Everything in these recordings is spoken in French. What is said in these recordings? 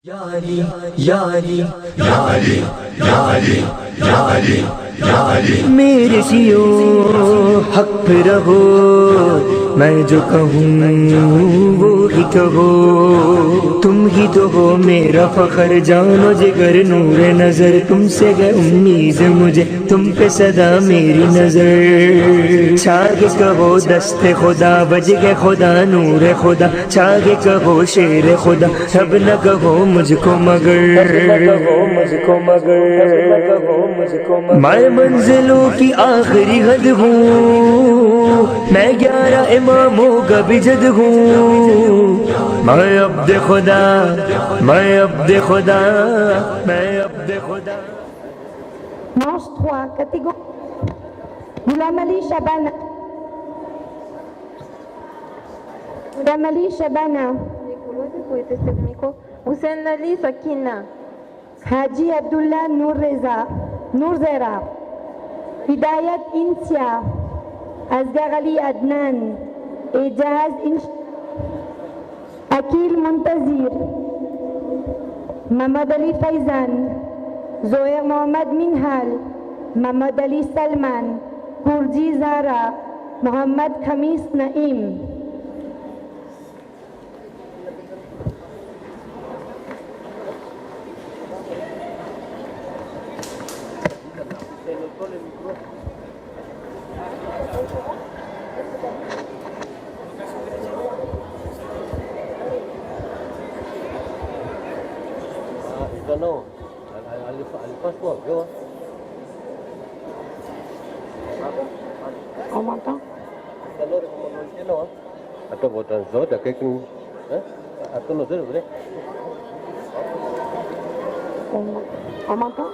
यारी यारी यारी यारी यारी यारी मेरे जियो हक पे रहो, मैं जो कहूँ वो ही कहो। तुम ही तो हो मेरा फखर, जानो जिगर नूर नजर। तुमसे है उम्मीद मुझे, तुम पे सदा मेरी नजर। छागे कहो दस्ते खुदा, बज गए खुदा नूर खुदा। छागे कहो शेर खुदा, अब न कहो मुझको मगर। मैं मंजिलों की आखिरी हद हूँ, मैं 11 इमामों का भी जद हूँ। मैं अब्द खुदा, मैं अब्द खुदा, मैं अब्द खुदा। Manche 3, catégorie. Goulamali Shabana. Goulamali Shabana. Hussein Ali Sakina. Haji Abdullah Noor Reza. Noor Zera. Hidayat Insia. Asghar Ali Adnan. Ejaz Akil Muntazir. Mohamed Ali Faizan. Zoher Mohamed Minhal. Mohamed Ali Salman. Kurji Zara. Mohamed Khamis Naim. No, al passeport, go. On m'entend? Atau botan zo da kai kun atau no zero bre. On m'entend?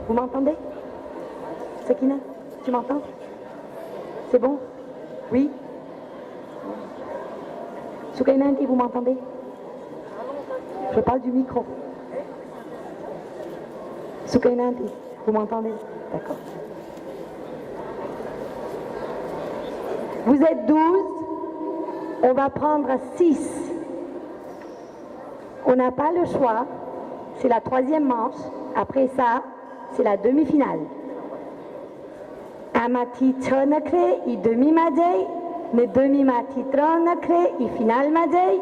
Vous m'entendez? Sakina, tu m'entends? C'est bon? Oui? Soukainanti, vous m'entendez? Je parle du micro. Soukainanti, vous m'entendez? D'accord. Vous êtes 12, on va prendre 6. On n'a pas le choix, c'est la 3e manche. Après ça, c'est la demi-finale. Amati Tronakre, i demi-madei. Ne demi-mati Tronakre, i final madei.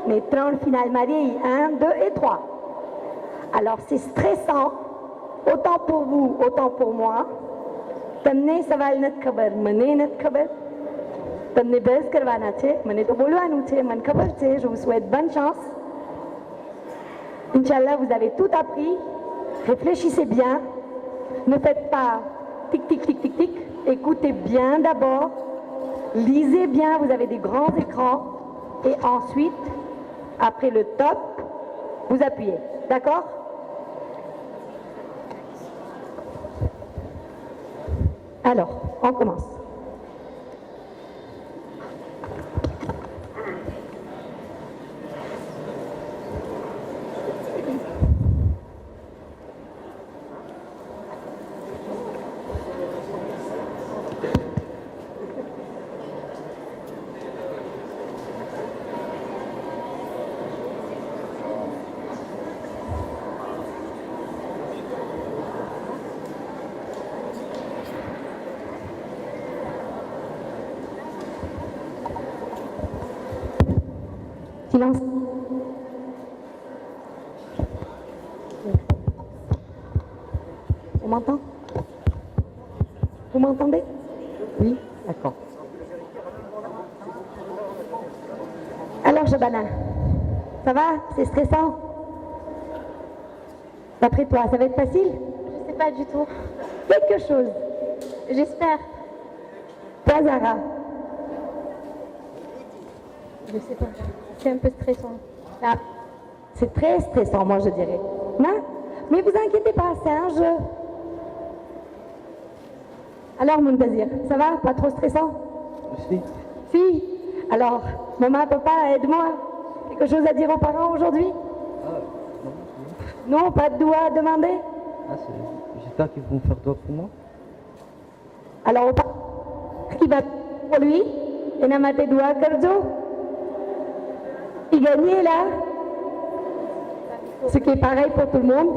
Ne tron final madei, 1, 2 et 3. Alors c'est stressant, autant pour vous, autant pour moi. Tamne saval nat khabar, mane nat khabar. Tamne bas karwana che, mane to bolwanu che, man khabar che. Je vous souhaite bonne chance. Inch'Allah, vous avez tout appris. Réfléchissez bien. Ne faites pas tic tic tic tic tic. Écoutez bien d'abord. Lisez bien, vous avez des grands écrans. Et ensuite, après le top, vous appuyez. D'accord? Alors, on commence. Silence. On m'entend? Vous m'entendez? Oui? D'accord. Alors, Shabana, ça va? C'est stressant? D'après toi, ça va être facile? Je sais pas du tout. Quelque chose. J'espère. Toi, Zara? Je sais pas. C'est un peu stressant. Ah, c'est très stressant, moi, je dirais. Non? Mais vous inquiétez pas, c'est un jeu. Alors, Muntazir, ça va? Pas trop stressant? Si. Si. Alors, maman, papa, aide-moi. Quelque chose à dire aux parents aujourd'hui? Non, pas de doigt à demander? J'espère qu'ils vont faire doigt pour moi. Alors, au parent qui va pour lui, एना दुआ करजो il gagnait là ce qui est pareil pour tout le monde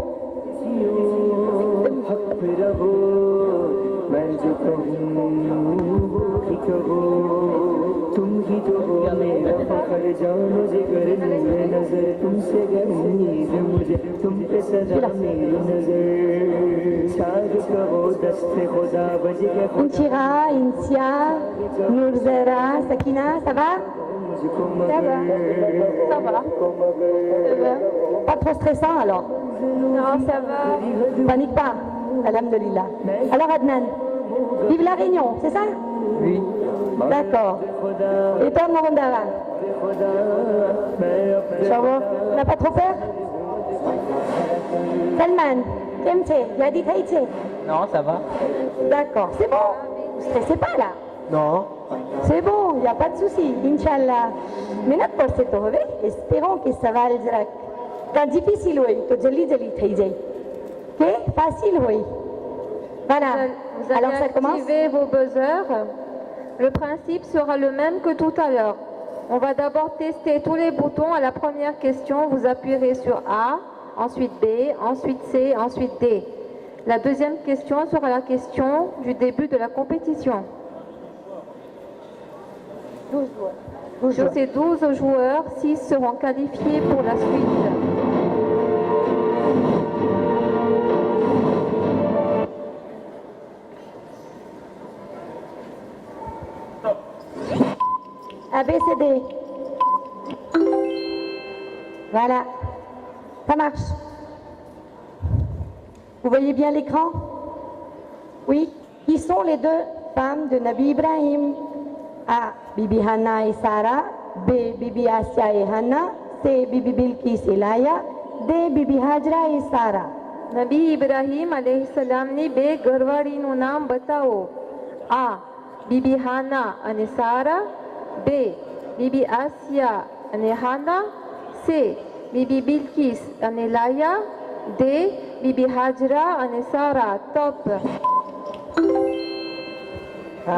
तुम ही तो हो मेरा फखर जानो जिगर नूर नजर तुमसे गर उम्मीद मुझे तुम पे सदा मेरी नजर शाद कहो दस्ते खुदा बज के Inchira, Insia, Nourzera, Sakina, ça va? Ça va. Ça va. Pas trop stressant alors? Non, ça va. Panique pas, alhamdulillah. Alors Adnan, vive la Réunion, c'est ça? Oui. D'accord. Et toi, Morondara? Ça va? On n'a pas trop peur? Salman, Kemche, Yadi Taïche? Non, ça va. D'accord, c'est bon. Ne stressez pas là. Non. C'est bon, il n'y a pas de souci, Inch'Allah. Mais notre poste est au réveil, espérons que ça va aller direct. Quand difficile, oui, to jali jali thay jai. Ok? Facile, oui. Voilà. Vous allez Alors ça commence? activer vos buzzers. Le principe sera le même que tout à l'heure. On va d'abord tester tous les boutons. À la première question, vous appuierez sur A, ensuite B, ensuite C, ensuite D. La deuxième question sera la question du début de la compétition. Sur ces 12 joueurs, 6 seront qualifiés pour la suite. A, B, C, D. Voilà. Ça marche. Vous voyez bien l'écran? Oui. Qui sont les deux femmes de Nabi Ibrahim? A. Bibi Hanna et Sarah. B. Bibi Asya et Hanna. C. Bibi Bilqis et Laya. D. Bibi Hajra et Sarah. Nabi ઇબ્રાહીમ અલૈહિસ્સલામની બે ઘરવાળીનું નામ બતાવો. A. BB હાના અને સારા. B. BB Asiya અને હાના. C. BB Bilkis અને લાયા. D. બીબી હાજરા અને સારા. Top.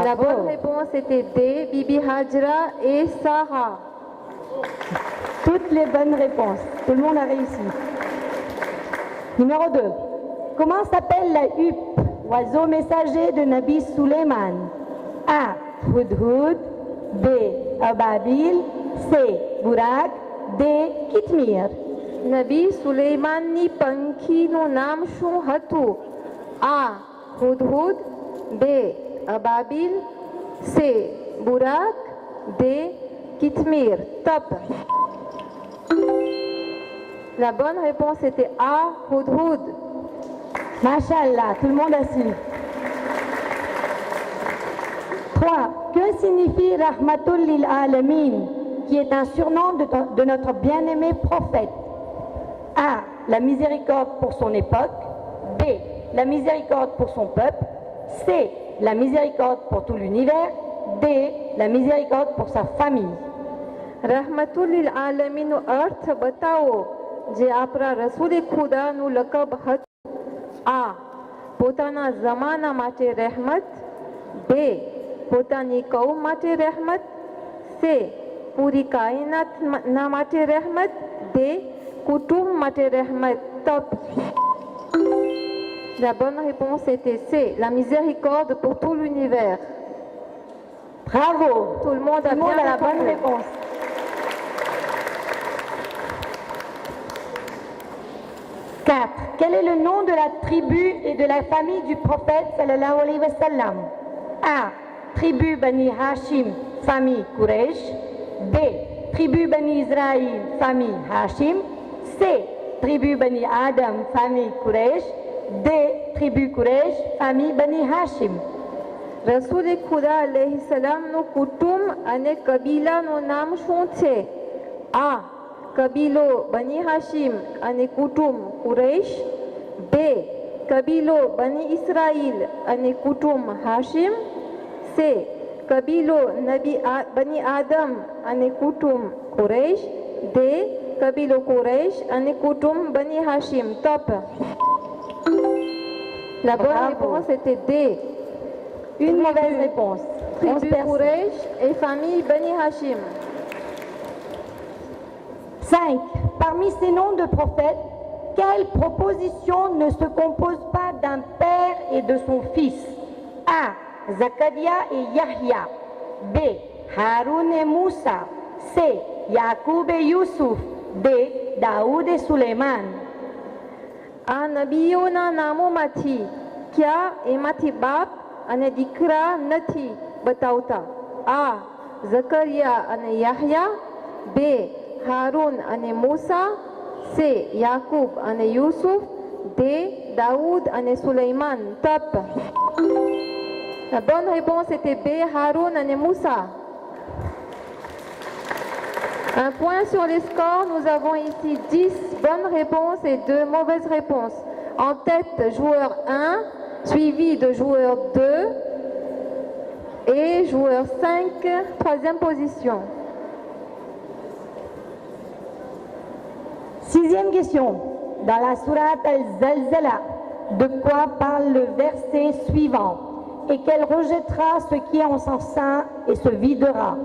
La bonne réponse était D. Bibi Hajra et Sarah. Toutes les bonnes réponses. Tout le monde a réussi. Numéro 2. Comment s'appelle la huppe, oiseau messager de Nabi Suleiman? A. Hudhud. B. Ababil. C. Burak. D. Kitmir. Nabi સુલેમાનની પંખીનું નામ શું હતું? A. હુદહુદ. B. અબાબિલ. C. બુરાક. D. કિથમીર. Top. La bonne réponse était A. Hudhud. Mashallah, tout le monde a su. 3. Que signifie Rahmatul lil Alamin, qui est un surnom de notre bien-aimé prophète? A. La miséricorde pour son époque. B. La miséricorde pour son peuple. C. La miséricorde pour tout l'univers. D. La miséricorde pour sa famille. રહમતુલ આલમીનો અર્થ બતાવો જે આપણા રસૂલે ખુદાનું લકબ હતું. A. પોતાના જમાના માટે રહેમત. B. પોતાની કૌમ માટે રહેમત. C. પૂરી કાયનાતના માટે રહેમત. D. કુટુંબ માટે રહેમત. Top. La bonne réponse était C. La miséricorde pour tout l'univers. Bravo. Tout le monde a bien la bonne répondu. réponse. 4. Quel est le nom de la tribu et de la famille du prophète sallallahu alayhi wa sallam? A. Tribu Bani Hashim, famille Quraysh. B. Tribu Bani Israël, famille Hashim. C. Tribu Bani Adam, famille Quraysh. D. Tribu Quraysh, famille Bani Hashim. રસૂલે ખુદા અલૈહિ સલામનું કુટુંબ અને કબીલાનું નામ શું છે? A. કબીલો બની હાશિમ અને કુટુંબ કુરૈશ. B. કબીલો બની ઇસ્રાઈલ અને કુટુંબ હાશિમ. C. કબીલો બની આદમ અને કુટુંબ કુરૈશ. D. કબીલો કુરૈશ અને કુટુંબ બની હાશિમ. Top. La bonne réponse était D. Une mauvaise réponse. tribu personnes. Quraysh et famille Bani Hashim. 5. Parmi ces noms de prophètes, quelle proposition ne se compose pas d'un père et de son fils? A. Zakaria et Yahya. B. Haroun et Moussa. C. Yacoub et Youssouf. D. Daoud et Suleiman. આ નબીઓના નામોમાંથી ક્યા એમાંથી બાપ અને દીકરા નથી બતાવતા? આ ઝકરિયા અને યાહયા, બે હારૂન અને મૂસા, સે યાકૂબ અને યુસુફ, દે દાઉદ અને સુલૈમાન. Top. La bonne réponse était B, Haroun et Moussa. Un point sur les scores, nous avons ici 10 bonnes réponses et 2 mauvaises réponses. En tête, joueur 1, suivi de joueur 2 et joueur 5, troisième position. 6e question. Dans la sourate Al-Zalzala, de quoi parle le verset suivant? Et qu'elle rejettera ce qui est en son sein et se videra.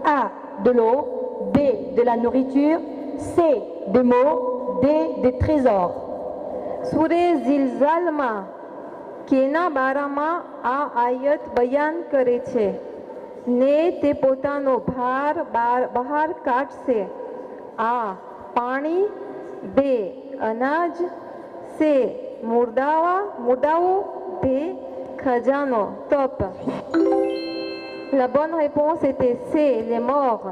A. De l'eau. B. De la nourriture. C. Des mots. D. Des trésors. સૂરે ઝિલઝાલમાં કેના બારામાં આ આયત બયાન કરે છે? ને તે પોતાનો ભાર બહાર કાઢશે. આ પાણી. બે અનાજ. સે મુર્દાઓ. D. ખજાનો. Top. La bonne réponse était C, les morts.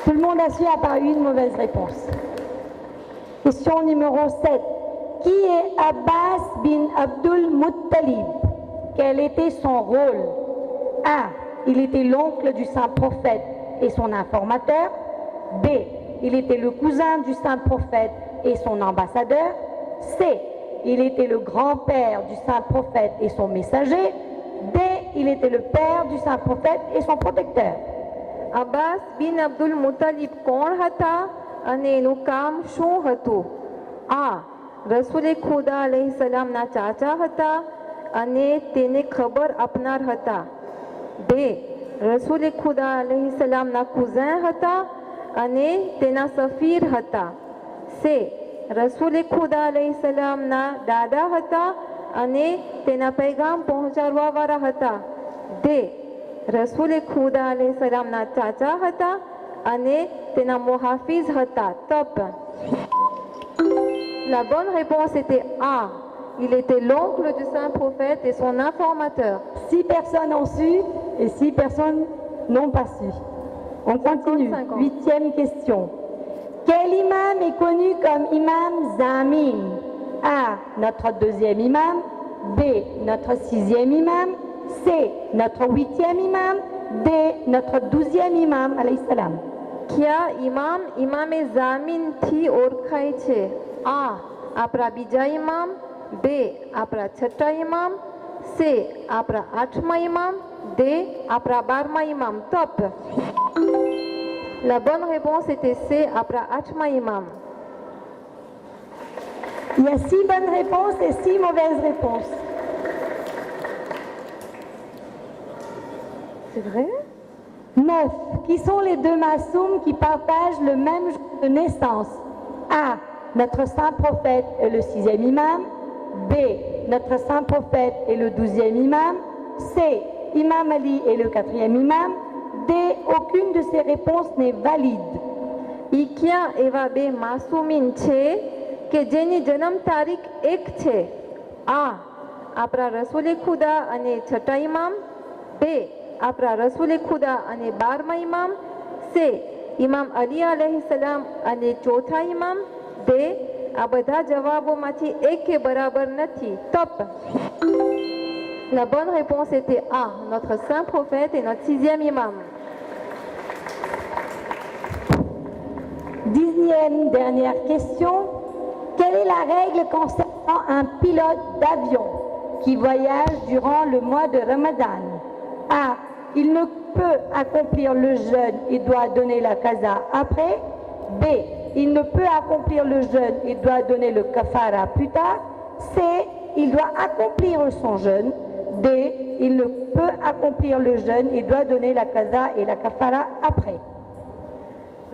Tout le monde a su à part une mauvaise réponse. Question numéro 7. Qui est Abbas bin Abdul Muttalib? Quel était son rôle? A. Il était l'oncle du saint prophète et son informateur. B. Il était le cousin du saint prophète et son ambassadeur. C. Il était le grand-père du saint prophète et son messager. D. Il était le père du saint prophète et son protecteur. Abbas બિન અબ્દુલ મુતલિબ કોણ હતા અને એનું કામ શું હતું? આ રસૂલે ખુદા અલૈહિસ્સલામના ચાચા હતા અને તેને ખબર આપનાર હતા. બે રસૂલે ખુદા અલૈહિસ્સલામના કુઝિન હતા અને તેના સફીર હતા. સે રસૂલે ખુદા અલૈહિસ્સલામના દાદા હતા અને તેના પૈગામ પહોંચાડવાવાળા હતા. દે રસૂલે ખુદા અલૈહિસ્સલામના ચાચા હતા અને તેના મુહાફિઝ હતા. Top. La bonne réponse était A. Il était l'oncle du saint prophète et son informateur. 6 personnes ont su et 6 personnes n'ont pas su. On continue. 8e question. Quel imam est connu comme imam Zamin? A. Notre 2e imam. B. Notre 6e imam. C. Notre 8e imam. D. Notre 12e imam, alayhi salam. ક્યા ઇમામે ઝામીન થી ઓળખાય છે? આ આપણા બીજા ઇમામ. બે આપણા છઠ્ઠા ઇમામ. સે આપણા 8મા ઇમામ. D. આપણા 12મા ઇમામ. Top. La bonne réponse était C, આપણા 8મા ઇમામ. Il y a 6 bonnes réponses et 6 mauvaises réponses. C'est vrai? 9. Qui sont les 2 masoums qui partagent le même jour de naissance? A. Notre saint prophète est le 6e imam. B. Notre saint prophète est le 12e imam. C. Imam Ali est le 4e imam. D. Aucune de ces réponses n'est valide. ઇક્યા એવા બે માસૂમીન છે કે જેની જન્મ તારીખ એક છે? આ આપણા રસૂલે ખુદા અને છઠ્ઠા ઇમામ. બે આપણા રસૂલે ખુદા અને 12મા ઇમામ. સે ઇમામ અલી અલૈહિસ્સલામ અને ચોથા ઇમામ. દે આ બધા જવાબોમાંથી એકે બરાબર નથી. Top. La bonne réponse était A, notre saint prophète et notre 6e imam. 10e dernière question. Quelle est la règle concernant un pilote d'avion qui voyage durant le mois de Ramadan? A. Il ne peut accomplir le jeûne et doit donner la qaza après. B. Il ne peut accomplir le jeûne et doit donner le kafara plus tard. C. Il doit accomplir son jeûne. D. Il ne peut accomplir le jeûne, il doit donner la qaza et la kafara après.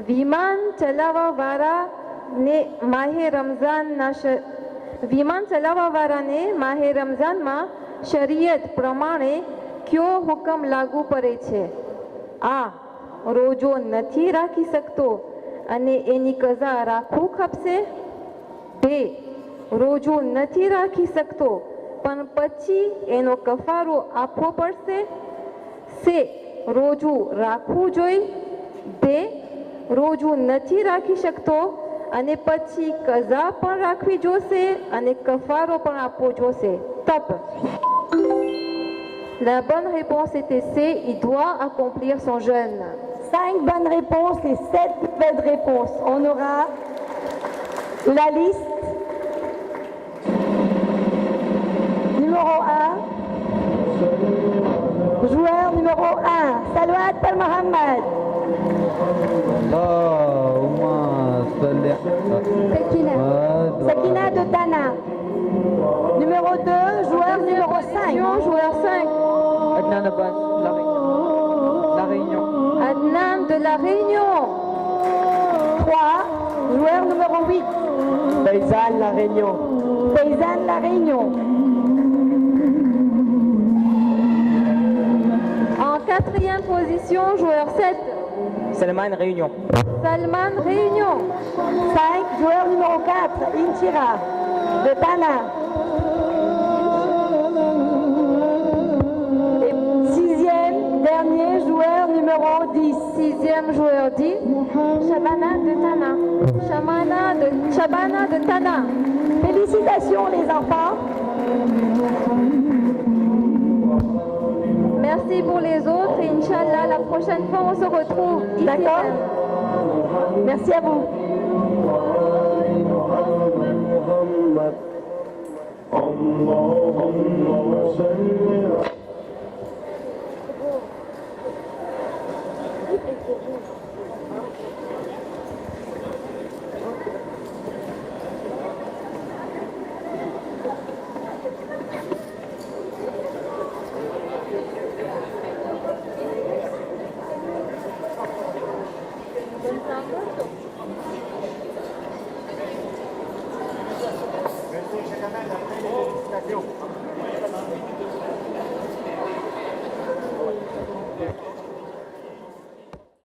વિમાન ચલાવવાવાળાને માહે રમઝાનમાં શરીયત પ્રમાણે કયો હુકમ લાગુ પડે છે? આ રોજો નથી રાખી શકતો અને એની કઝા રાખવું ખપશે. બે, રોજો નથી રાખી શકતો પણ પછી એનો કફારો આપવો પડશે. સે, રોજું રાખવું જોઈએ. બે, રોજું નથી રાખી શકતો અને પછી કઝા પણ રાખવી જોશે અને કફારો પણ આપવો જોશે. Top. La bonne réponse était C, il doit accomplir son jeûne. 5 bonnes réponses et 7 mauvaises réponses. On aura la liste. Numéro 1. Joueur numéro 1. Salwat Al Mohamed. Sakina de Tana. Numéro 2. Joueur numéro 5. Joueur 5. Adnan Abbas, La Réunion. Adnan de La Réunion. 3. Joueur numéro 8. Paysan, La Réunion. Paysan La Réunion. En quatrième position, joueur 7. Salman, Réunion. Salman, Réunion. 5. Joueur numéro 4. Inchira de Tana. Et 6e, dernier joueur numéro 10. 6e joueur 10. Shabana de Tana. Shabana de Tana. Félicitations les enfants. Merci pour les autres et Inch'Allah, la prochaine fois on se retrouve ici. D'accord. même. Merci à vous.